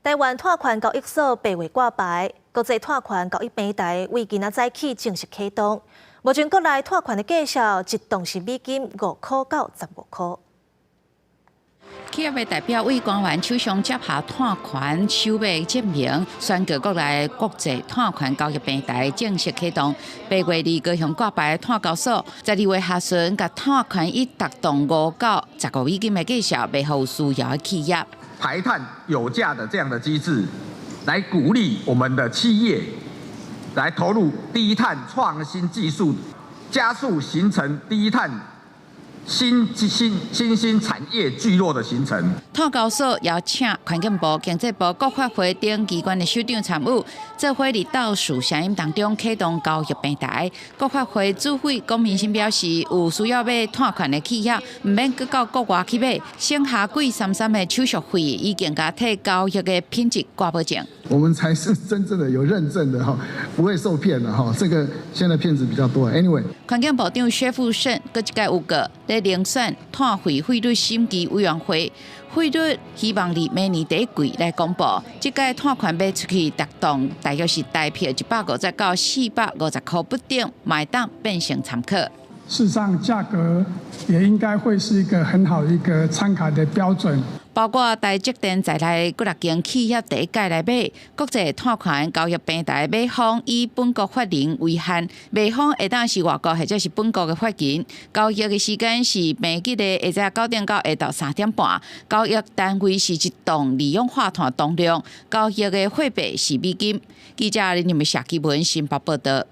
台湾碳权交易所8月挂牌，国际碳权交易平台为今仔早起正式启动。目前国内碳权的价数一吨是美金5块到15块。 企业的代表为官员手上接下碳权收买证明，宣告国内国际碳权交易平台正式启动。8月2高雄挂牌碳交所，12月下旬甲碳权以达动5到15美金的价数卖予需要的企业。排碳有价的这样的机制，来鼓励我们的企业来投入低碳创新技术，加速形成低碳。 新兴产业聚落的形成。碳交所邀请环境部、经济部、国发会等机关的首长参与，做伙伫倒数声音当中启动交易平台。国发会主委龚明鑫表示，有需要买碳权的企业，唔免搁到国外去买，省下贵33的手续费，已经甲替交易的品质挂保证。我们才是真正的有认证的哈，不会受骗的哈。这个现在骗子比较多。Anyway， 环境部长薛富盛搁一届有个。 在遴选碳费汇率审议委员会，汇率希望伫明年第一季来公布。这届碳权卖出去达动大约是台票150到450块不等，买当变成参考。事实上，价格也应该会是一个很好的一个参考的标准。 包括台积电在内各6间企业第一届来买国际碳权交易平台，买方以本国法令为限，卖方会当是外国或者是本国的法人。交易的时间是平日的下午9点到下昼3点半，交易单位是1吨二氧化碳当量，交易的货币是美金。记者林任夏基文新北报道。